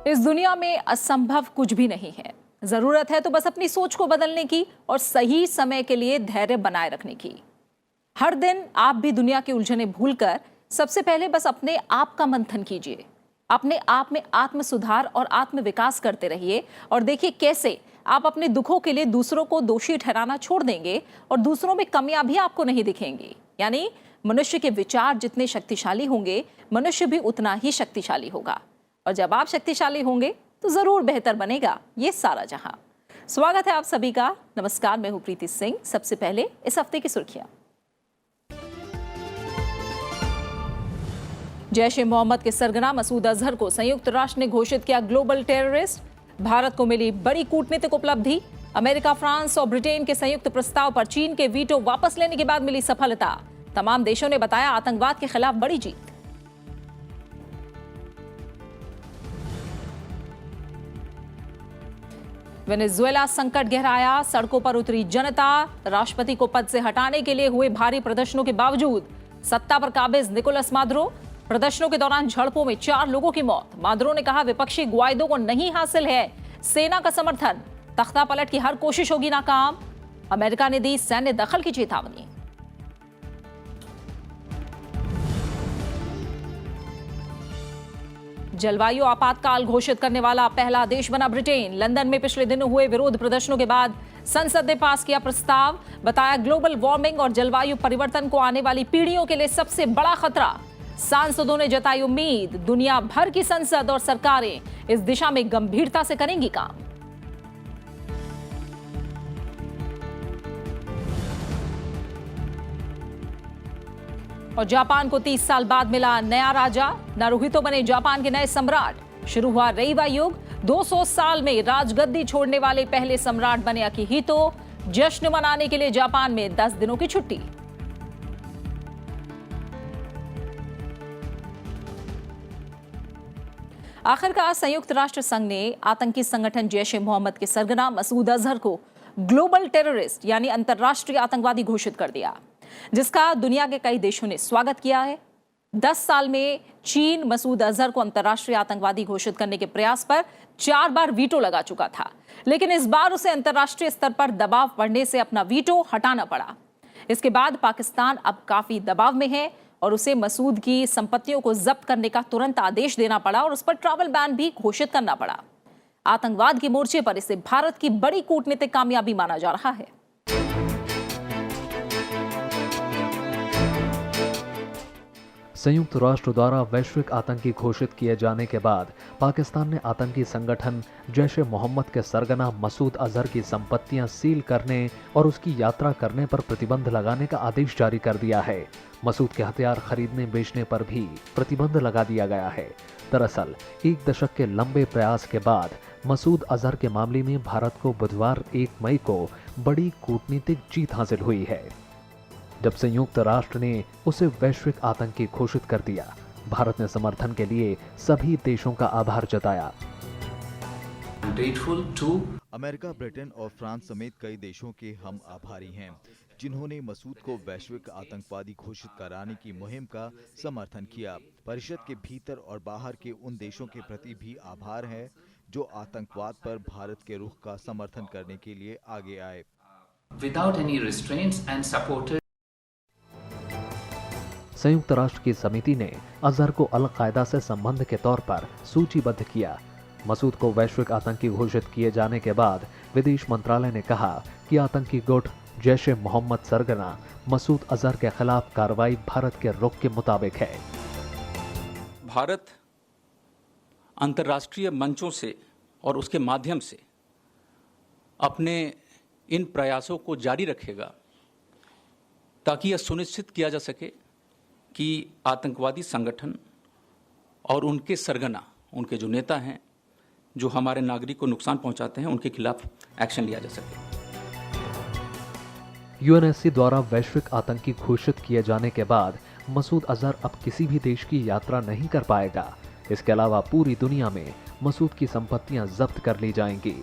इस दुनिया में असंभव कुछ भी नहीं है। जरूरत है तो बस अपनी सोच को बदलने की और सही समय के लिए धैर्य बनाए रखने की। हर दिन आप भी दुनिया की उलझनें भूलकर सबसे पहले बस अपने आप का मंथन कीजिए। अपने आप में आत्म सुधार और आत्म विकास करते रहिए और देखिए कैसे आप अपने दुखों के लिए दूसरों को दोषी ठहराना छोड़ देंगे और दूसरों में कमियां भी आपको नहीं दिखेंगी। यानी मनुष्य के विचार जितने शक्तिशाली होंगे, मनुष्य भी उतना ही शक्तिशाली होगा। और जब आप शक्तिशाली होंगे तो जरूर बेहतर बनेगा ये सारा जहां। स्वागत है आप सभी का। नमस्कार, मैं हूं प्रीति सिंह। सबसे पहले इस हफ्ते की सुर्खियां। जैश ए मोहम्मद के सरगना मसूद अजहर को संयुक्त राष्ट्र ने घोषित किया ग्लोबल टेररिस्ट। भारत को मिली बड़ी कूटनीतिक उपलब्धि। अमेरिका, फ्रांस और ब्रिटेन के संयुक्त प्रस्ताव पर चीन के वीटो वापस लेने के बाद मिली सफलता। तमाम देशों ने बताया आतंकवाद के खिलाफ बड़ी जीत। वेनेजुएला संकट गहराया। सड़कों पर उतरी जनता। राष्ट्रपति को पद से हटाने के लिए हुए भारी प्रदर्शनों के बावजूद सत्ता पर काबिज निकोलस मादुरो। प्रदर्शनों के दौरान झड़पों में 4 लोगों की मौत। मादुरो ने कहा विपक्षी ग्वाइडो को नहीं हासिल है सेना का समर्थन। तख्ता पलट की हर कोशिश होगी नाकाम। अमेरिका ने दी सैन्य दखल की चेतावनी। जलवायु आपातकाल घोषित करने वाला पहला देश बना ब्रिटेन। लंदन में पिछले दिनों हुए विरोध प्रदर्शनों के बाद संसद ने पास किया प्रस्ताव। बताया ग्लोबल वार्मिंग और जलवायु परिवर्तन को आने वाली पीढ़ियों के लिए सबसे बड़ा खतरा। सांसदों ने जताई उम्मीद दुनिया भर की संसद और सरकारें इस दिशा में गंभीरता से करेंगी काम। और जापान को 30 साल बाद मिला नया राजा। नारुहितो बने जापान के नए सम्राट। शुरू हुआ रेइवा युग। 200 साल में राजगद्दी छोड़ने वाले पहले सम्राट बने अकिहितो। जश्न मनाने के लिए जापान में 10 दिनों की छुट्टी। आखिरकार संयुक्त राष्ट्र संघ ने आतंकी संगठन जैश ए मोहम्मद के सरगना मसूद अजहर को ग्लोबल टेररिस्ट यानी अंतरराष्ट्रीय आतंकवादी घोषित कर दिया, जिसका दुनिया के कई देशों ने स्वागत किया है। 10 साल में चीन मसूद अजहर को अंतरराष्ट्रीय आतंकवादी घोषित करने के प्रयास पर 4 बार वीटो लगा चुका था, लेकिन इस बार उसे अंतरराष्ट्रीय स्तर पर दबाव पड़ने से अपना वीटो हटाना पड़ा। इसके बाद पाकिस्तान अब काफी दबाव में है और उसे मसूद की संपत्तियों को जब्त करने का तुरंत आदेश देना पड़ा और उस पर ट्रैवल बैन भी घोषित करना पड़ा। आतंकवाद के मोर्चे पर इसे भारत की बड़ी कूटनीतिक कामयाबी माना जा रहा है। संयुक्त राष्ट्र द्वारा वैश्विक आतंकी घोषित किए जाने के बाद पाकिस्तान ने आतंकी संगठन जैश ए मोहम्मद के सरगना मसूद अजहर की संपत्तियां सील करने और उसकी यात्रा करने पर प्रतिबंध लगाने का आदेश जारी कर दिया है। मसूद के हथियार खरीदने बेचने पर भी प्रतिबंध लगा दिया गया है। दरअसल 1 दशक के लंबे प्रयास के बाद मसूद अजहर के मामले में भारत को बुधवार 1 मई को बड़ी कूटनीतिक जीत हासिल हुई है, जब संयुक्त राष्ट्र ने उसे वैश्विक आतंकी घोषित कर दिया। भारत ने समर्थन के लिए सभी देशों का आभार जताया। अमेरिका, ब्रिटेन और फ्रांस समेत कई देशों के हम आभारी हैं, जिन्होंने मसूद को वैश्विक आतंकवादी घोषित कराने की मुहिम का समर्थन किया। परिषद के भीतर और बाहर के उन देशों के प्रति भी आभार है जो आतंकवाद पर भारत के रुख का समर्थन करने के लिए आगे आए। Without any restraints and supported संयुक्त राष्ट्र की समिति ने अजहर को अल-कायदा से संबंध के तौर पर सूचीबद्ध किया। मसूद को वैश्विक आतंकी घोषित किए जाने के बाद विदेश मंत्रालय ने कहा कि आतंकी गुट जैश ए मोहम्मद सरगना मसूद अजहर के खिलाफ कार्रवाई भारत के रुख के मुताबिक है। भारत अंतर्राष्ट्रीय मंचों से और उसके माध्यम से अपने इन प्रयासों को जारी रखेगा ताकि यह सुनिश्चित किया जा सके कि आतंकवादी संगठन और उनके सरगना, उनके जो नेता हैं, जो हमारे नागरिक को नुकसान पहुंचाते हैं, उनके खिलाफ एक्शन लिया जा सके। यूएनएससी द्वारा वैश्विक आतंकी घोषित किए जाने के बाद मसूद अजहर अब किसी भी देश की यात्रा नहीं कर पाएगा। इसके अलावा पूरी दुनिया में मसूद की संपत्तियां जब्त कर ली जाएंगी।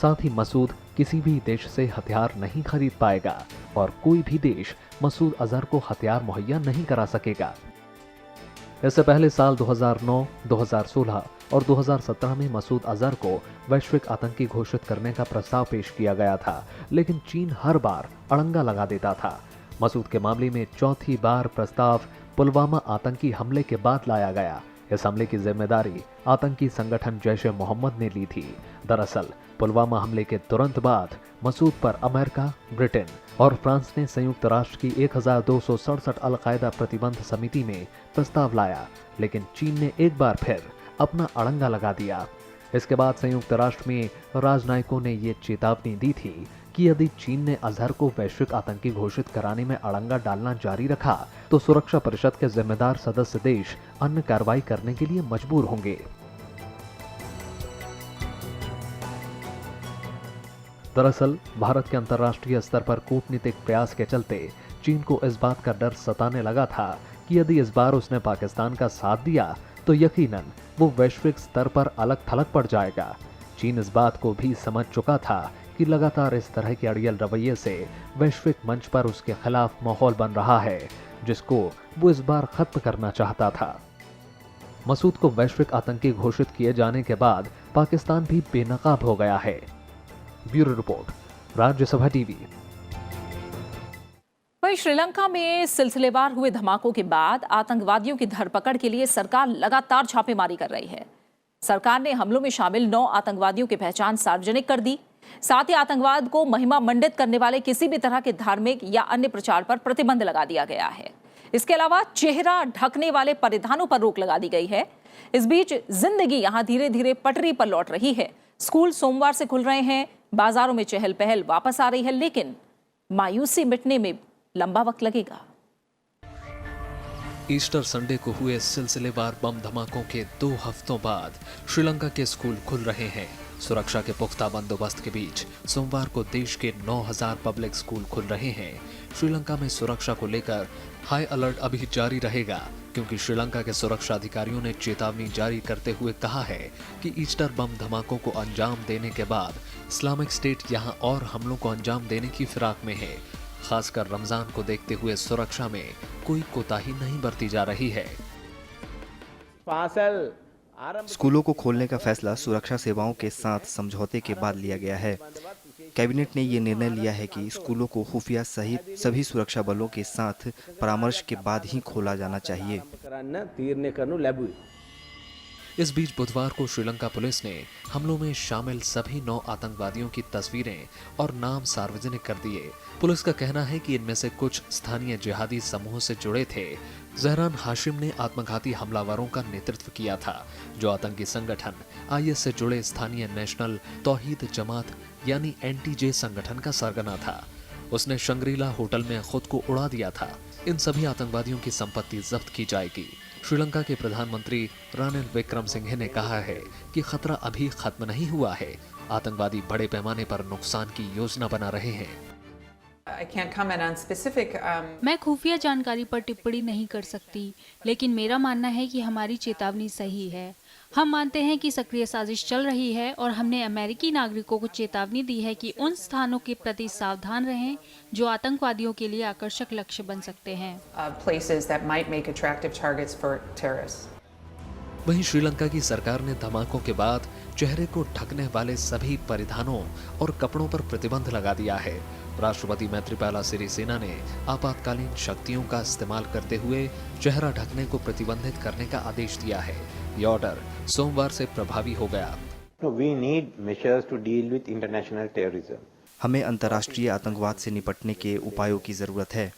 साथ ही मसूद किसी भी देश से हथियार नहीं खरीद पाएगा और कोई भी देश मसूद अजहर को हथियार मुहैया नहीं करा सकेगा। इससे पहले साल 2009, 2016 और 2017 में मसूद अजहर को वैश्विक आतंकी घोषित करने का प्रस्ताव पेश किया गया था, लेकिन चीन हर बार अड़ंगा लगा देता था। मसूद के मामले में चौथी बार प्रस्ताव पुलवामा आतंकी हमले के बाद लाया गया। इस हमले की जिम्मेदारी आतंकी संगठन जैश-ए मोहम्मद ने ली थी। दरअसल पुलवामा हमले के तुरंत बाद मसूद पर अमेरिका, ब्रिटेन और फ्रांस ने संयुक्त राष्ट्र की 1267 अलकायदा प्रतिबंध समिति में प्रस्ताव लाया, लेकिन चीन ने एक बार फिर अपना अड़ंगा लगा दिया। इसके बाद संयुक्त राष्ट्र में राजनयिकों ने ये चेतावनी दी थी कि यदि चीन ने अजहर को वैश्विक आतंकी घोषित कराने में अड़ंगा डालना जारी रखा तो सुरक्षा परिषद के जिम्मेदार सदस्य देश अन्य कार्रवाई करने के लिए मजबूर होंगे। दरअसल भारत के अंतर्राष्ट्रीय स्तर पर कूटनीतिक प्रयास के चलते चीन को इस बात का डर सताने लगा था कि यदि इस बार उसने पाकिस्तान का साथ दिया तो यकीनन वो वैश्विक स्तर पर अलग थलग पड़ जाएगा। चीन इस बात को भी समझ चुका था कि लगातार इस तरह के अड़ियल रवैये से वैश्विक मंच पर उसके खिलाफ माहौल बन रहा है, जिसको वो इस बार खत्म करना चाहता था। मसूद को वैश्विक आतंकी घोषित किए जाने के बाद पाकिस्तान भी बेनकाब हो गया है। Bureau report, Rajya Sabha TV. वहीं श्रीलंका में सिलसिलेवार हुए धमाकों के बाद आतंकवादियों की धरपकड़ के लिए सरकार लगातार छापेमारी कर रही है। सरकार ने हमलों में शामिल 9 आतंकवादियों की पहचान सार्वजनिक कर दी। साथ ही आतंकवाद को महिमा मंडित करने वाले किसी भी तरह के धार्मिक या अन्य प्रचार पर प्रतिबंध लगा दिया गया है। इसके अलावा चेहरा ढकने वाले परिधानों पर रोक लगा दी गई है। इस बीच जिंदगी यहां धीरे धीरे पटरी पर लौट रही है। स्कूल सोमवार से खुल रहे हैं, बाजारों में चहल पहल वापस आ रही है, लेकिन मायूसी मिटने में लंबा वक्त लगेगा। ईस्टर संडे को हुए सिलसिलेवार बम धमाकों के 2 हफ्तों बाद श्रीलंका के स्कूल खुल रहे हैं। सुरक्षा के पुख्ता बंदोबस्त के बीच सोमवार को देश के 9000 पब्लिक स्कूल खुल रहे हैं। श्रीलंका में सुरक्षा को लेकर हाई अलर्ट अभी जारी रहेगा, क्योंकि श्रीलंका के सुरक्षा अधिकारियों ने चेतावनी जारी करते हुए कहा है कि ईस्टर बम धमाकों को अंजाम देने के बाद इस्लामिक स्टेट यहां और हमलों को अंजाम देने की फिराक में है। खासकर रमजान को देखते हुए सुरक्षा में कोई कोताही नहीं बरती जा रही है। स्कूलों को खोलने का फैसला सुरक्षा सेवाओं के साथ समझौते के बाद लिया गया है। कैबिनेट ने ये निर्णय लिया है कि स्कूलों को खुफिया सहित सभी सुरक्षा बलों के साथ परामर्श के बाद ही खोला जाना चाहिए। इस बीच बुधवार को श्रीलंका पुलिस ने हमलों में शामिल सभी 9 आतंकवादियों की तस्वीरें और नाम सार्वजनिक कर दिए। पुलिस का कहना है कि इनमें से कुछ स्थानीय जिहादी समूह से जुड़े थे। जहरान हाशिम ने आत्मघाती हमलावरों का नेतृत्व किया था, जो आतंकी संगठन IS से जुड़े स्थानीय नेशनल तौहीद जमात यानी NTJ संगठन का सरगना था। उसने शंग्रीला होटल में खुद को उड़ा दिया था। इन सभी आतंकवादियों की संपत्ति जब्त की जाएगी। श्रीलंका के प्रधानमंत्री रानिल विक्रमसिंघे ने कहा है कि खतरा अभी खत्म नहीं हुआ है। आतंकवादी बड़े पैमाने पर नुकसान की योजना बना रहे हैं। मैं खुफिया जानकारी पर टिप्पणी नहीं कर सकती, लेकिन मेरा मानना है कि हमारी चेतावनी सही है। हम मानते हैं कि सक्रिय साजिश चल रही है और हमने अमेरिकी नागरिकों को चेतावनी दी है कि उन स्थानों के प्रति सावधान रहें जो आतंकवादियों के लिए आकर्षक लक्ष्य बन सकते हैं। वहीं श्रीलंका की सरकार ने धमाकों के बाद चेहरे को ढकने वाले सभी परिधानों और कपड़ों पर प्रतिबंध लगा दिया है। राष्ट्रपति मैत्रीपाला सिरिसेना ने आपातकालीन शक्तियों का इस्तेमाल करते हुए चेहरा ढकने को प्रतिबंधित करने का आदेश दिया है। ये ऑर्डर सोमवार से प्रभावी हो गया। हमें अंतर्राष्ट्रीय आतंकवाद से निपटने के उपायों की जरूरत है।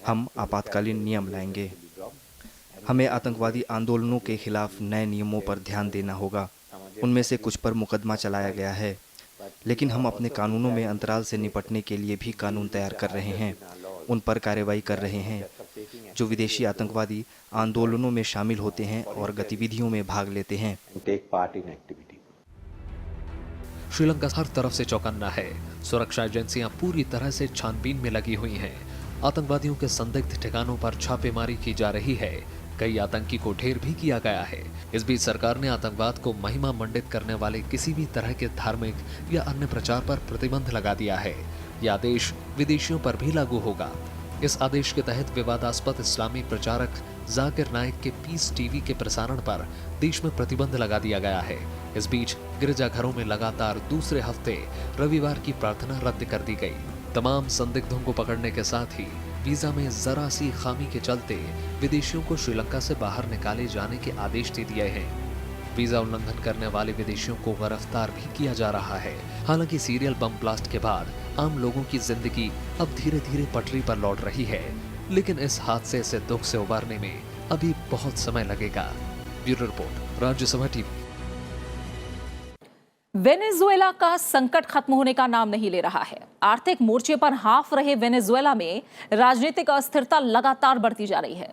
हम आपातकालीन नियम लाएंगे। हमें आतंकवादी आंदोलनों के खिलाफ नए नियमों पर ध्यान देना होगा। उनमें से कुछ पर मुकदमा चलाया गया है, लेकिन हम अपने कानूनों में अंतराल से निपटने के लिए भी कानून तैयार कर रहे हैं। उन पर कार्रवाई कर रहे हैं जो विदेशी आतंकवादी आंदोलनों में शामिल होते हैं और गतिविधियों में भाग लेते हैं। श्रीलंका हर तरफ से चौकन्ना है। सुरक्षा एजेंसियां पूरी तरह से छानबीन में लगी हुई हैं। आतंकवादियों के संदिग्ध ठिकानों पर छापेमारी की जा रही है। कई आतंकी को ढेर भी किया गया है। इस बीच सरकार ने आतंकवाद को महिमा मंडित करने वाले किसी भी तरह के धार्मिक या अन्य प्रचार पर प्रतिबंध लगा दिया है। यह आदेश विदेशियों पर भी लागू होगा। इस आदेश के तहत विवादास्पद इस्लामी प्रचारक जाकिर नाइक के पीस टीवी के प्रसारण पर देश में प्रतिबंध लगा दिया गया है। इस बीच गिरजाघरों में लगातार दूसरे हफ्ते रविवार की प्रार्थना रद्द कर दी गई। तमाम संदिग्धों को पकड़ने के साथ ही वीजा में जरा सी खामी के चलते विदेशियों को श्रीलंका से बाहर निकाले जाने के आदेश दे दिए हैं। वीजा उल्लंघन करने वाले विदेशियों को गिरफ्तार भी किया जा रहा है। हालांकि सीरियल बम ब्लास्ट के बाद आम लोगों की जिंदगी अब धीरे धीरे पटरी पर लौट रही है, लेकिन इस हादसे से दुख से उबारने में अभी बहुत समय लगेगा। Bureau report, Rajya Sabha TV. Venezuela का संकट खत्म होने का नाम नहीं ले रहा है। आर्थिक मोर्चे पर हाँफ रहे वेनेजुएला में राजनीतिक अस्थिरता लगातार बढ़ती जा रही है।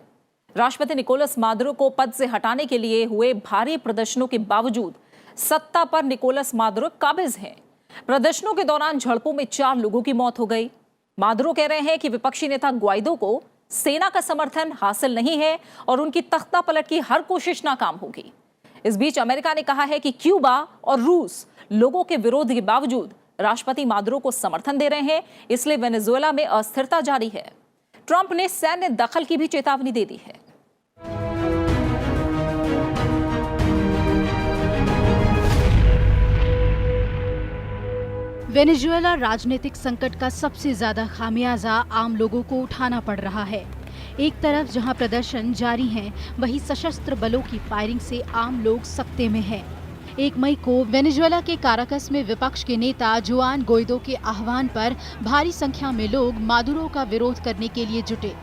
राष्ट्रपति निकोलस मादुरो को पद से हटाने के लिए हुए भारी प्रदर्शनों के बावजूद सत्ता पर निकोलस मादुरो काबिज हैं। प्रदर्शनों के दौरान झड़पों में 4 लोगों की मौत हो गई। मादुरो कह रहे हैं कि विपक्षी नेता ग्वाइडो को सेना का समर्थन हासिल नहीं है और उनकी तख्ता पलट की हर कोशिश नाकाम होगी। इस बीच अमेरिका ने कहा है कि क्यूबा और रूस लोगों के विरोध के बावजूद राष्ट्रपति मादुरो को समर्थन दे रहे हैं, इसलिए वेनेजुएला में अस्थिरता जारी है। ट्रंप ने सैन्य दखल की भी चेतावनी दे दी है। वेनेजुएला राजनीतिक संकट का सबसे ज्यादा खामियाजा आम लोगों को उठाना पड़ रहा है। एक तरफ जहां प्रदर्शन जारी हैं, वहीं सशस्त्र बलों की फायरिंग से आम लोग सकते में हैं। 1 मई को वेनेजुएला के काराकस में विपक्ष के नेता जुआन गोइडो के आह्वान पर भारी संख्या में लोग मादुरो का विरोध करने के लिए जुटे।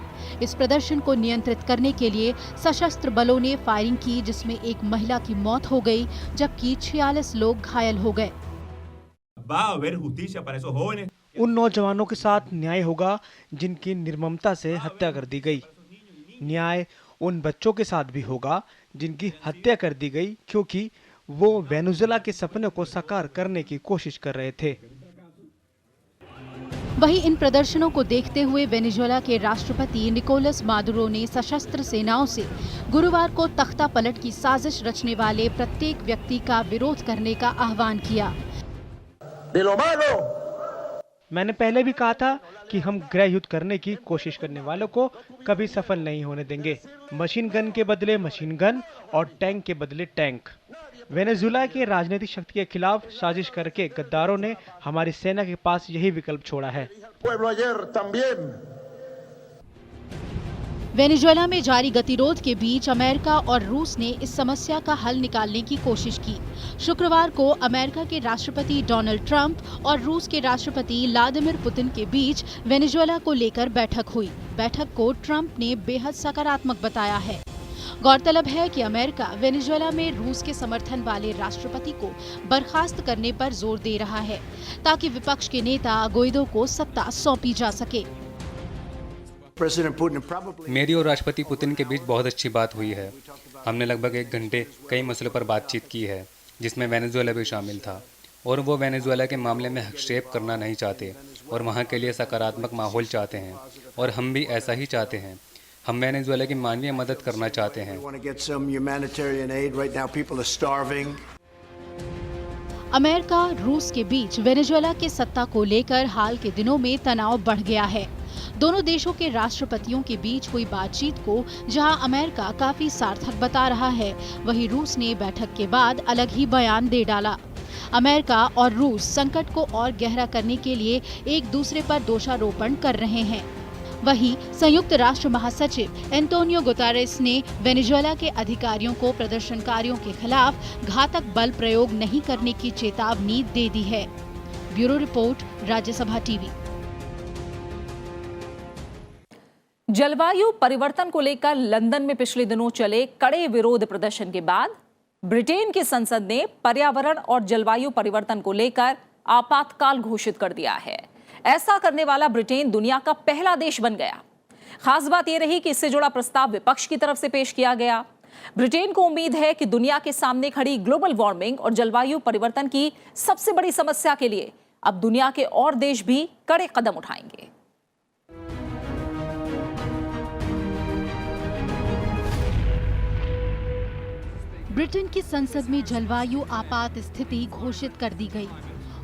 इस प्रदर्शन को नियंत्रित करने के लिए सशस्त्र बलों ने फायरिंग की, जिसमें एक महिला की मौत हो गई, जबकि 46 लोग घायल हो गए। उन नौजवानों के साथ न्याय होगा जिनकी निर्ममता से हत्या कर दी गई। न्याय उन बच्चों के साथ भी होगा जिनकी हत्या कर दी गई, क्योंकि वो वेनेजुएला के सपने को साकार करने की कोशिश कर रहे थे। वहीं इन प्रदर्शनों को देखते हुए वेनेजुएला के राष्ट्रपति निकोलस मादुरो ने सशस्त्र सेनाओं से गुरुवार को तख्ता पलट की साजिश रचने वाले प्रत्येक व्यक्ति का विरोध करने का आह्वान किया। मैंने पहले भी कहा था कि हम गृह युद्ध करने की कोशिश करने वालों को कभी सफल नहीं होने देंगे। मशीन गन के बदले मशीन गन और टैंक के बदले टैंक। वेनेजुएला के राजनीतिक शक्ति के खिलाफ साजिश करके गद्दारों ने हमारी सेना के पास यही विकल्प छोड़ा है। वेनेजुएला में जारी गतिरोध के बीच अमेरिका और रूस ने इस समस्या का हल निकालने की कोशिश की। शुक्रवार को अमेरिका के राष्ट्रपति डोनाल्ड ट्रंप और रूस के राष्ट्रपति व्लादिमीर पुतिन के बीच वेनेजुएला को लेकर बैठक हुई। बैठक को ट्रंप ने बेहद सकारात्मक बताया है। गौरतलब है कि अमेरिका वेनेजुएला में रूस के समर्थन वाले राष्ट्रपति को बर्खास्त करने पर जोर दे रहा है, ताकि विपक्ष के नेता गोइडो को सत्ता सौंपी जा सके। मेरी और राष्ट्रपति पुतिन के बीच बहुत अच्छी बात हुई है। हमने लगभग 1 घंटे कई मसलों पर बातचीत की है, जिसमें वेनेजुएला भी शामिल था, और वो वेनेजुएला के मामले में हस्तक्षेप करना नहीं चाहते और वहाँ के लिए सकारात्मक माहौल चाहते हैं, और हम भी ऐसा ही चाहते हैं। हम वेनेजुएला की मानवीय मदद करना चाहते हैं। अमेरिका रूस के बीच वेनेजुएला के सत्ता को लेकर हाल के दिनों में तनाव बढ़ गया है। दोनों देशों के राष्ट्रपतियों के बीच हुई बातचीत को जहां अमेरिका काफी सार्थक बता रहा है, वहीं रूस ने बैठक के बाद अलग ही बयान दे डाला। अमेरिका और रूस संकट को और गहरा करने के लिए एक दूसरे पर दोषारोपण कर रहे हैं। वहीं संयुक्त राष्ट्र महासचिव एंटोनियो गुतेरेस ने वेनेजुएला के अधिकारियों को प्रदर्शनकारियों के खिलाफ घातक बल प्रयोग नहीं करने की चेतावनी दे दी है। Bureau report, Rajya Sabha TV. जलवायु परिवर्तन को लेकर लंदन में पिछले दिनों चले कड़े विरोध प्रदर्शन के बाद ब्रिटेन की संसद ने पर्यावरण और जलवायु परिवर्तन को लेकर आपातकाल घोषित कर दिया है। ऐसा करने वाला ब्रिटेन दुनिया का पहला देश बन गया। खास बात यह रही कि इससे जुड़ा प्रस्ताव विपक्ष की तरफ से पेश किया गया। ब्रिटेन को उम्मीद है कि दुनिया के सामने खड़ी ग्लोबल वार्मिंग और जलवायु परिवर्तन की सबसे बड़ी समस्या के लिए अब दुनिया के और देश भी कड़े कदम उठाएंगे। ब्रिटेन की संसद में जलवायु आपात स्थिति घोषित कर दी गई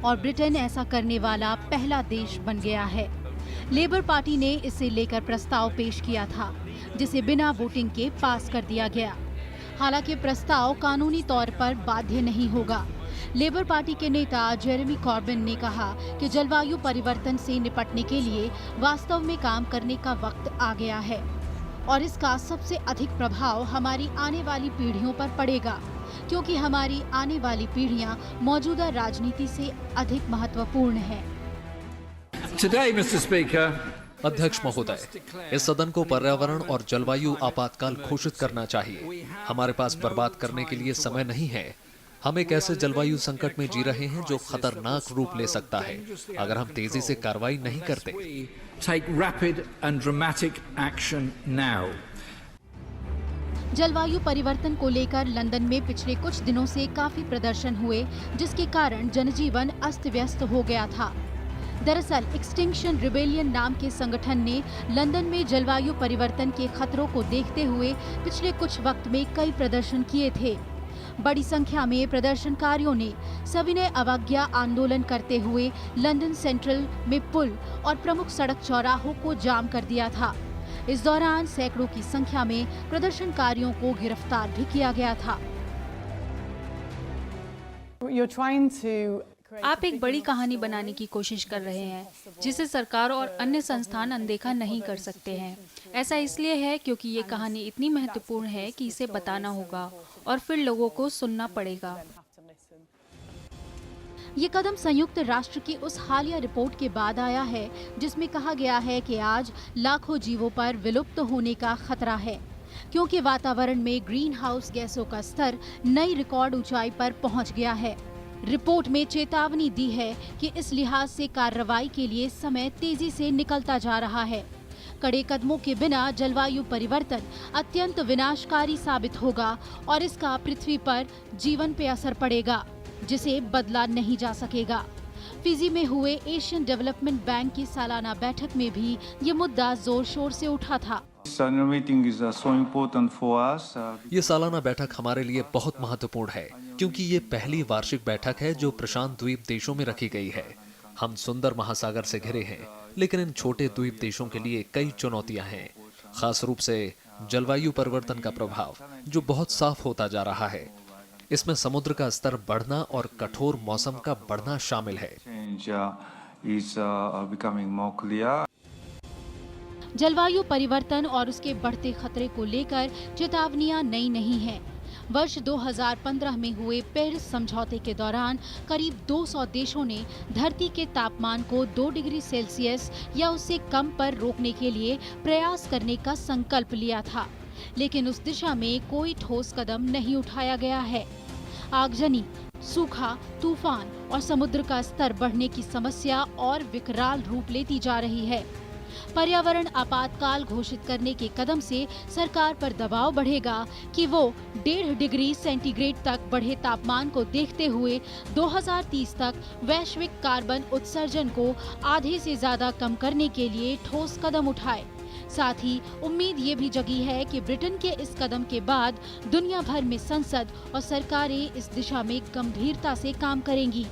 और ब्रिटेन ऐसा करने वाला पहला देश बन गया है। लेबर पार्टी ने इसे लेकर प्रस्ताव पेश किया था, जिसे बिना वोटिंग के पास कर दिया गया। हालांकि प्रस्ताव कानूनी तौर पर बाध्य नहीं होगा। लेबर पार्टी के नेता जेरेमी कॉर्बिन ने कहा कि जलवायु परिवर्तन से निपटने के लिए वास्तव में काम करने का वक्त आ गया है और इसका सबसे अधिक प्रभाव हमारी आने वाली पीढ़ियों पर पड़ेगा, क्योंकि हमारी आने वाली पीढ़ियां मौजूदा राजनीति से अधिक महत्वपूर्ण है। अध्यक्ष महोदय, इस सदन को पर्यावरण और जलवायु आपातकाल घोषित करना चाहिए। हमारे पास बर्बाद करने के लिए समय नहीं है। हम एक ऐसे जलवायु संकट में जी रहे हैं जो खतरनाक रूप ले सकता है अगर हम तेजी से कार्रवाई नहीं करते। जलवायु परिवर्तन को लेकर लंदन में पिछले कुछ दिनों से काफी प्रदर्शन हुए, जिसके कारण जनजीवन अस्त व्यस्त हो गया था। दरअसल एक्सटिंक्शन रिबेलियन नाम के संगठन ने लंदन में जलवायु परिवर्तन के खतरों को देखते हुए पिछले कुछ वक्त में कई प्रदर्शन किए थे। बड़ी संख्या में प्रदर्शनकारियों ने सविनय अवज्ञा आंदोलन करते हुए लंदन सेंट्रल में पुल और प्रमुख सड़क चौराहों को जाम कर दिया था। इस दौरान सैकड़ों की संख्या में प्रदर्शनकारियों को गिरफ्तार भी किया गया था। आप एक बड़ी कहानी बनाने की कोशिश कर रहे हैं, जिसे सरकार और अन्य संस्थान अनदेखा नहीं कर सकते हैं। ऐसा इसलिए है क्योंकि ये कहानी इतनी महत्वपूर्ण है कि इसे बताना होगा और फिर लोगों को सुनना पड़ेगा। ये कदम संयुक्त राष्ट्र की उस हालिया रिपोर्ट के बाद आया है, जिसमें कहा गया है कि आज लाखों जीवों पर विलुप्त होने का खतरा है, क्योंकि वातावरण में ग्रीन हाउस गैसों का स्तर नई रिकॉर्ड ऊंचाई पर पहुंच गया है। रिपोर्ट में चेतावनी दी है कि इस लिहाज से कार्रवाई के लिए समय तेजी से निकलता जा रहा है। कड़े कदमों के बिना जलवायु परिवर्तन अत्यंत विनाशकारी साबित होगा और इसका पृथ्वी पर जीवन पे असर पड़ेगा, जिसे बदला नहीं जा सकेगा। फिजी में हुए एशियन डेवलपमेंट बैंक की सालाना बैठक में भी ये मुद्दा जोर शोर से उठा था। ये सालाना बैठक हमारे लिए बहुत महत्वपूर्ण है, क्योंकि ये पहली वार्षिक बैठक है जो प्रशांत द्वीप देशों में रखी गई है। हम सुंदर महासागर से घिरे हैं, लेकिन इन छोटे द्वीप देशों के लिए कई चुनौतियां हैं, खास रूप से जलवायु परिवर्तन का प्रभाव जो बहुत साफ होता जा रहा है। इसमें समुद्र का स्तर बढ़ना और कठोर मौसम का बढ़ना शामिल है। जलवायु परिवर्तन और उसके बढ़ते खतरे को लेकर चेतावनियां नई नहीं हैं। वर्ष 2015 में हुए पेरिस समझौते के दौरान करीब 200 देशों ने धरती के तापमान को 2 डिग्री सेल्सियस या उससे कम पर रोकने के लिए प्रयास करने का संकल्प लिया था, लेकिन उस दिशा में कोई ठोस कदम नहीं उठाया गया है। आगजनी, सूखा, तूफान और समुद्र का स्तर बढ़ने की समस्या और विकराल रूप लेती जा रही है। पर्यावरण आपातकाल घोषित करने के कदम से सरकार पर दबाव बढ़ेगा कि वो 1.5 डिग्री सेंटीग्रेड तक बढ़े तापमान को देखते हुए 2030 तक वैश्विक कार्बन उत्सर्जन को आधे से ज्यादा कम करने के लिए ठोस कदम उठाए। साथ ही उम्मीद ये भी जगी है कि ब्रिटेन के इस कदम के बाद दुनिया भर में संसद और सरकारें इस दिशा में गंभीरता से काम करेंगी।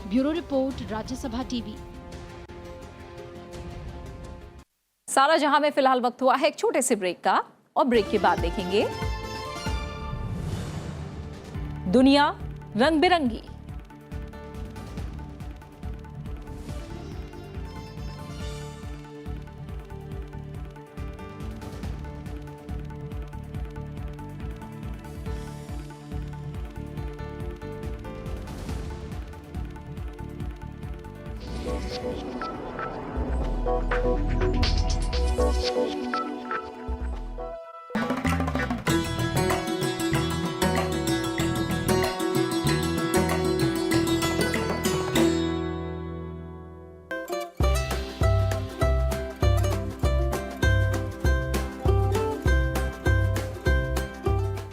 Bureau report, Rajya Sabha TV. सारा जहां में फिलहाल वक्त हुआ है एक छोटे से ब्रेक का, और ब्रेक के बाद देखेंगे दुनिया रंग बिरंगी।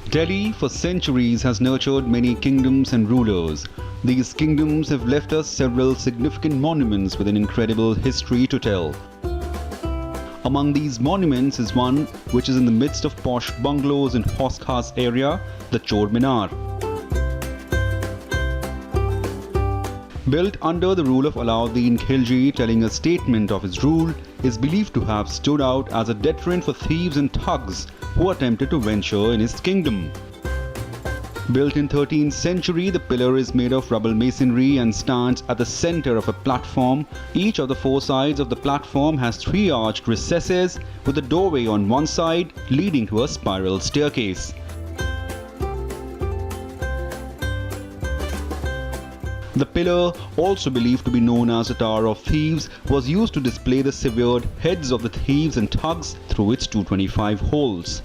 Delhi for centuries has nurtured many kingdoms and rulers. These kingdoms have left us several significant monuments with an incredible history to tell. Among these monuments is one which is in the midst of posh bungalows in Hauz Khas area, the Chor Minar. Built under the rule of Alauddin Khilji, telling a statement of his rule, is believed to have stood out as a deterrent for thieves and thugs who attempted to venture in his kingdom. Built in 13th century, the pillar is made of rubble masonry and stands at the center of a platform. Each of the four sides of the platform has 3 arched recesses with a doorway on one side leading to a spiral staircase. The pillar, also believed to be known as the Tower of Thieves, was used to display the severed heads of the thieves and thugs through its 225 holes.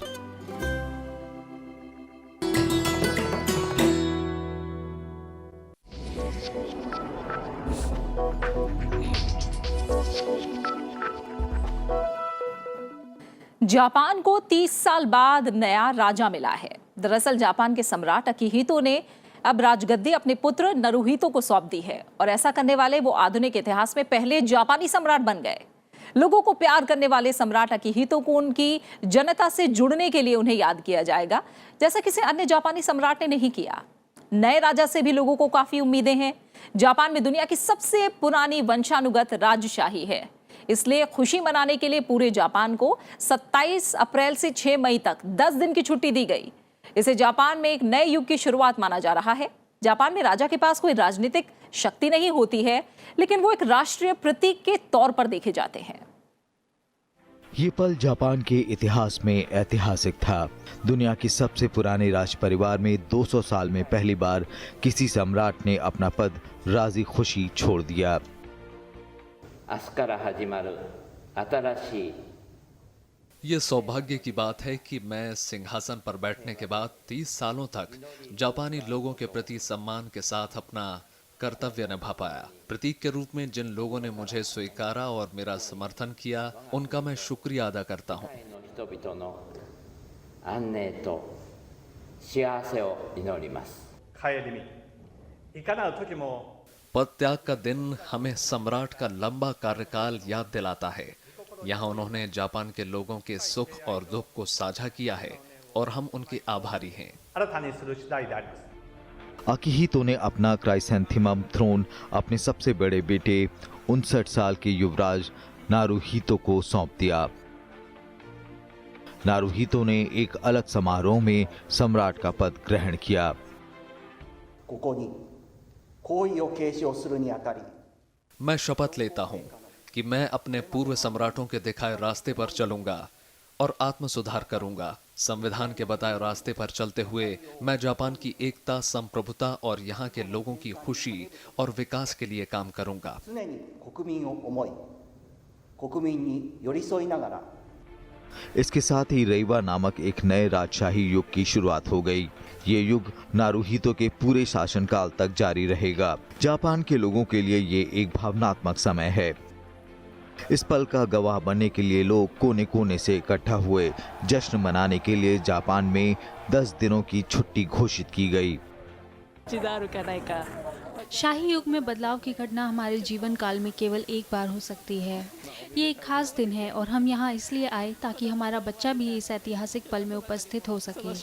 Japan को 30 साल बाद नया राजा मिला है। दरअसल Japan के सम्राट अकिहितो ने अब राजगद्दी अपने पुत्र नरुहितो को सौंप दी है और ऐसा करने वाले वो आधुनिक इतिहास में पहले जापानी सम्राट बन गए। लोगों को प्यार करने वाले सम्राट अकिहितो को उनकी जनता से जुड़ने के लिए उन्हें याद किया जाएगा, जैसा किसी अन्य जापानी सम्राट ने नहीं किया। नए राजा से भी लोगों को काफी उम्मीदें हैं। जापान में दुनिया की सबसे पुरानी वंशानुगत राजशाही है, इसलिए खुशी मनाने के लिए पूरे जापान को 27 अप्रैल से 6 मई तक 10 दिन की छुट्टी दी गई। इसे जापान में एक नए युग की शुरुआत माना जा रहा है। जापान में राजा के पास कोई राजनीतिक शक्ति नहीं होती है, लेकिन वो एक राष्ट्रीय प्रतीक के तौर पर देखे जाते हैं। ये पल जापान के इतिहास में ऐतिहासिक था। दुनिया की सबसे पुराने राज परिवार में 200 साल में पहली बार किसी सम्राट ने अपना पद राजी खुशी छोड़ दिया। ये सौभाग्य की बात है कि मैं सिंहासन पर बैठने के बाद 30 सालों तक जापानी लोगों के प्रति सम्मान के साथ अपना कर्तव्य निभा पाया। प्रतीक के रूप में जिन लोगों ने मुझे स्वीकारा और मेरा समर्थन किया, उनका मैं शुक्रिया अदा करता हूँ। पद त्याग का दिन हमें सम्राट का लंबा कार्यकाल याद दिलाता है। यहाँ उन्होंने जापान के लोगों के सुख और दुख को साझा किया है और हम उनके आभारी हैं। अकिहितो ने अपना क्राइसेंथिमम थ्रोन अपने सबसे बड़े बेटे 59 साल के युवराज नारुहितो को सौंप दिया। नारुहितो ने एक अलग समारोह में सम्राट का पद ग्रहण किया। मैं शपथ लेता हूँ कि मैं अपने पूर्व सम्राटों के दिखाए रास्ते पर चलूंगा और आत्म सुधार करूंगा। संविधान के बताए रास्ते पर चलते हुए मैं जापान की एकता, संप्रभुता और यहाँ के लोगों की खुशी और विकास के लिए काम करूंगा। इसके साथ ही रेवा नामक एक नए राजशाही युग की शुरुआत हो गई। ये युग नारुहितो के पूरे शासनकाल तक जारी रहेगा। जापान के लोगों के लिए ये एक भावनात्मक समय है। इस पल का गवाह बनने के लिए लोग कोने कोने से इकट्ठा हुए। जश्न मनाने के लिए जापान में 10 दिनों की छुट्टी घोषित की गई। शाही युग में बदलाव की घटना हमारे जीवन काल में केवल एक बार हो सकती है। ये एक खास दिन है और हम यहाँ इसलिए आए ताकि हमारा बच्चा भी इस ऐतिहासिक पल में उपस्थित हो सके।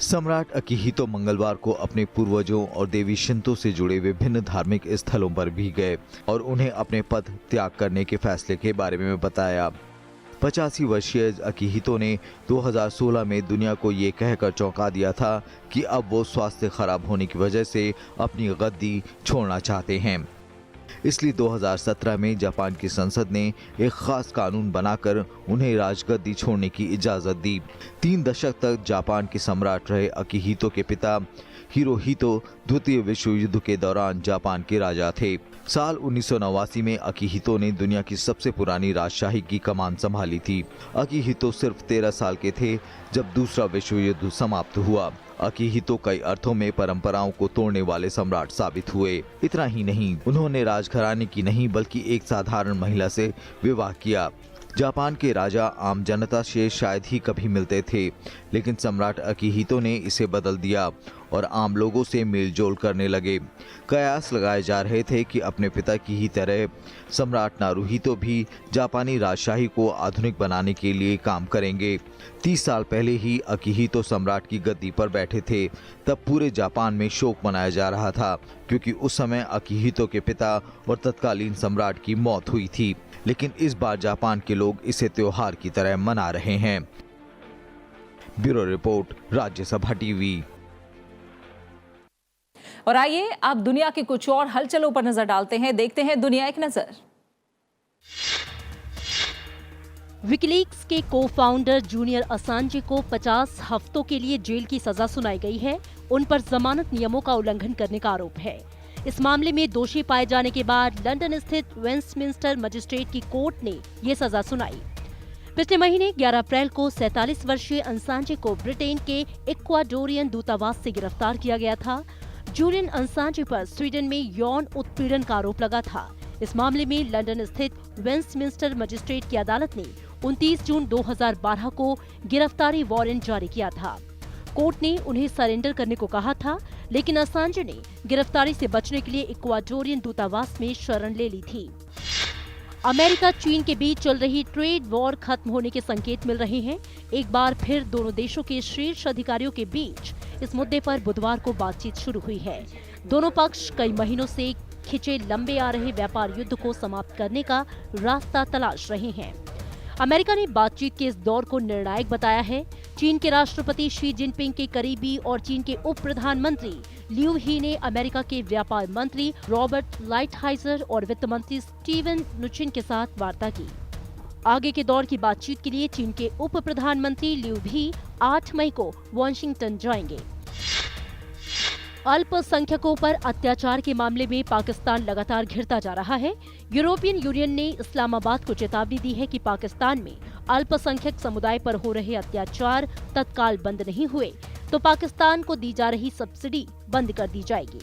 सम्राट अकिहितो मंगलवार को अपने पूर्वजों और देवी शिंतो से जुड़े विभिन्न धार्मिक स्थलों पर भी गए और उन्हें अपने पद त्याग करने के फैसले के बारे में बताया। 85 वर्षीय अकिहितो ने 2016 में दुनिया को ये कहकर चौंका दिया था कि अब वो स्वास्थ्य खराब होने की वजह से अपनी गद्दी छोड़ना चाहते हैं। इसलिए 2017 में जापान की संसद ने एक खास कानून बनाकर उन्हें राजगद्दी छोड़ने की इजाजत दी। 3 दशक तक जापान के सम्राट रहे अकिहितो के पिता हिरोहितो द्वितीय विश्व युद्ध के दौरान जापान के राजा थे। साल 1989 में अकिहितो ने दुनिया की सबसे पुरानी राजशाही की कमान संभाली थी। अकिहितो सिर्फ 13 साल के थे जब दूसरा विश्व युद्ध समाप्त हुआ। अकिहितो कई अर्थों में परंपराओं को तोड़ने वाले सम्राट साबित हुए। इतना ही नहीं, उन्होंने राजघराने की नहीं बल्कि एक साधारण महिला से विवाह किया। जापान के राजा आम जनता से शायद ही कभी मिलते थे, लेकिन सम्राट अकिहितो ने इसे बदल दिया और आम लोगों से मेलजोल करने लगे। कयास लगाए जा रहे थे कि अपने पिता की ही तरह सम्राट नारुहितो भी जापानी राजशाही को आधुनिक बनाने के लिए काम करेंगे। 30 साल पहले ही अकिहितो सम्राट की गद्दी पर बैठे थे। तब पूरे जापान में शोक मनाया जा रहा था, क्योंकि उस समय अकिहितो के पिता और तत्कालीन सम्राट की मौत हुई थी। लेकिन इस बार जापान के लोग इसे त्योहार की तरह मना रहे हैं। Bureau report, Rajya Sabha TV. और आइए अब दुनिया की कुछ और हलचलों पर नजर डालते हैं। देखते हैं दुनिया एक नजर। विकिलीक्स के को-फाउंडर जूलियन असांजे को 50 हफ्तों के लिए जेल की सजा सुनाई गई है। उन पर जमानत नियमों का उल्लंघन करने का आरोप है। इस मामले में दोषी पाए जाने के बाद लंदन स्थित वेस्टमिंस्टर मजिस्ट्रेट की कोर्ट ने ये सजा सुनाई। पिछले महीने 11 अप्रैल को 47 वर्षीय असांजे को ब्रिटेन के इक्वाडोरियन दूतावास से गिरफ्तार किया गया था। जूलियन असांजे पर स्वीडन में यौन उत्पीड़न का आरोप लगा था। इस मामले में लंदन स्थित वेस्टमिंस्टर मजिस्ट्रेट की अदालत ने 29 जून 2012 को गिरफ्तारी वारंट जारी किया था। कोर्ट ने उन्हें सरेंडर करने को कहा था, लेकिन असांजे ने गिरफ्तारी से बचने के लिए इक्वाडोरियन दूतावास में शरण ले ली थी। अमेरिका चीन के बीच चल रही ट्रेड वॉर खत्म होने के संकेत मिल रहे हैं। एक बार फिर दोनों देशों के शीर्ष अधिकारियों के बीच इस मुद्दे पर बुधवार को बातचीत शुरू हुई है। दोनों पक्ष कई महीनों से खिंचे लंबे आ रहे व्यापार युद्ध को समाप्त करने का रास्ता तलाश रहे हैं। अमेरिका ने बातचीत के इस दौर को निर्णायक बताया है। चीन के राष्ट्रपति शी जिनपिंग के करीबी और चीन के उप प्रधानमंत्री लियू ही ने अमेरिका के व्यापार मंत्री रॉबर्ट लाइटहाइजर और वित्त मंत्री स्टीवन नुचिन के साथ वार्ता की। आगे के दौर की बातचीत के लिए चीन के उप प्रधानमंत्री लियू भी 8 मई को वाशिंगटन जाएंगे। अल्पसंख्यकों पर अत्याचार के मामले में पाकिस्तान लगातार घिरता जा रहा है। यूरोपियन यूनियन ने इस्लामाबाद को चेतावनी दी है कि पाकिस्तान में अल्पसंख्यक समुदाय पर हो रहे अत्याचार तत्काल बंद नहीं हुए तो पाकिस्तान को दी जा रही सब्सिडी बंद कर दी जाएगी।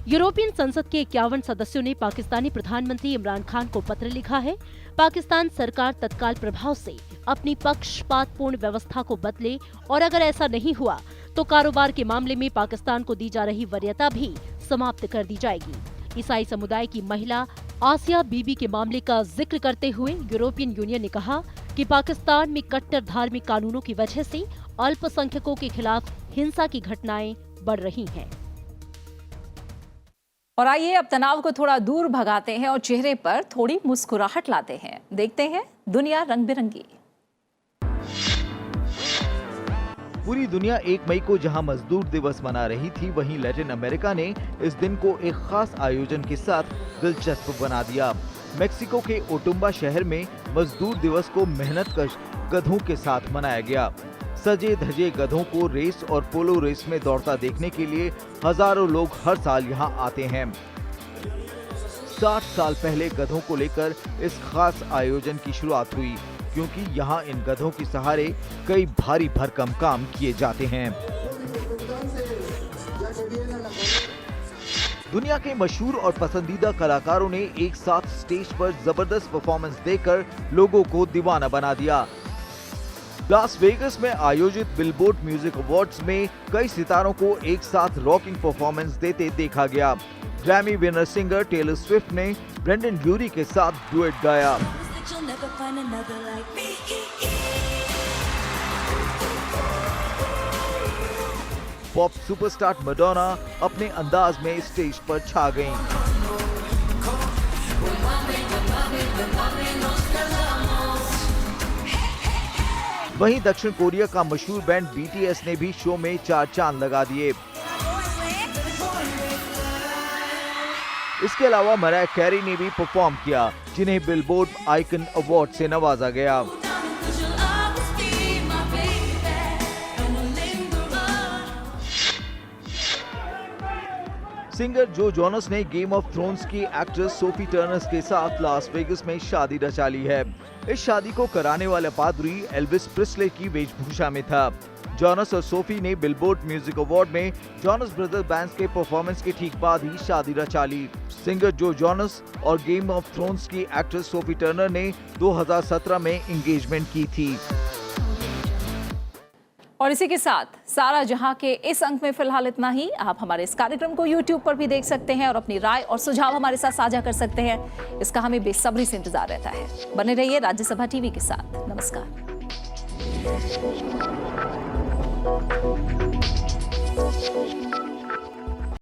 यूरोपियन संसद के 51 सदस्यों ने पाकिस्तानी प्रधानमंत्री इमरान खान को पत्र लिखा है। पाकिस्तान सरकार तत्काल प्रभाव से अपनी पक्षपातपूर्ण व्यवस्था को बदले और अगर ऐसा नहीं हुआ तो कारोबार के मामले में पाकिस्तान को दी जा रही वरीयता भी समाप्त कर दी जाएगी। ईसाई समुदाय की महिला आसिया बीबी के मामले का जिक्र करते हुए यूरोपियन यूनियन ने कहा कि पाकिस्तान में कट्टर धार्मिक कानूनों की वजह से अल्पसंख्यकों के खिलाफ हिंसा की घटनाएं बढ़ रही हैं। और आइए अब तनाव को थोड़ा दूर भगाते हैं और चेहरे पर थोड़ी मुस्कुराहट लाते हैं। देखते हैं दुनिया रंग बिरंगी। पूरी दुनिया 1 मई को जहां मजदूर दिवस मना रही थी, वहीं लैटिन अमेरिका ने इस दिन को एक खास आयोजन के साथ दिलचस्प बना दिया। मेक्सिको के ओटुम्बा शहर में मजदूर दिवस को मेहनतकश गधों के साथ मनाया गया। सजे धजे गधों को रेस और पोलो रेस में दौड़ता देखने के लिए हजारों लोग हर साल यहां आते हैं। 60 साल पहले गधों को लेकर इस खास आयोजन की शुरुआत हुई, क्योंकि यहाँ इन गधों के सहारे कई भारी भरकम काम किए जाते हैं। दुनिया के मशहूर और पसंदीदा कलाकारों ने एक साथ स्टेज पर जबरदस्त परफॉर्मेंस देकर लोगों को दीवाना बना दिया। लास वेगस में आयोजित बिलबोर्ड म्यूजिक अवार्ड्स में कई सितारों को एक साथ रॉकिंग परफॉर्मेंस देते देखा गया। Grammy winner singer Taylor Swift ने ब्रेंडन ड्यूरी के साथ डुएट गाया। पॉप सुपरस्टार मैडोना अपने अंदाज में स्टेज पर छा गईं। वहीं दक्षिण कोरिया का मशहूर बैंड BTS ने भी शो में 4 चांद लगा दिए। इसके अलावा मराया कैरी ने भी परफॉर्म किया, जिन्हें बिलबोर्ड आइकन अवार्ड से नवाजा गया। सिंगर जो जोनस ने गेम ऑफ थ्रोन्स की एक्ट्रेस सोफी टर्नर के साथ लास वेगस में शादी रचा ली है। इस शादी को कराने वाला पादरी एल्विस प्रिस्ले की वेशभूषा में था। जोनस और सोफी ने बिलबोर्ड म्यूजिक अवार्ड में जोनस ब्रदर्स बैंड के परफॉर्मेंस के ठीक बाद ही शादी रचा ली। सिंगर जो जोनस और गेम ऑफ थ्रोन्स की एक्ट्रेस सोफी टर्नर ने 2017 में एंगेजमेंट की थी। और इसी के साथ सारा जहां के इस अंक में फिलहाल इतना ही। आप हमारे इस कार्यक्रम को YouTube पर भी देख सकते हैं और अपनी राय और सुझाव हमारे साथ साझा कर सकते हैं। इसका हमें बेसब्री से इंतजार रहता है। बने रहिए राज्यसभा टीवी के साथ। नमस्कार।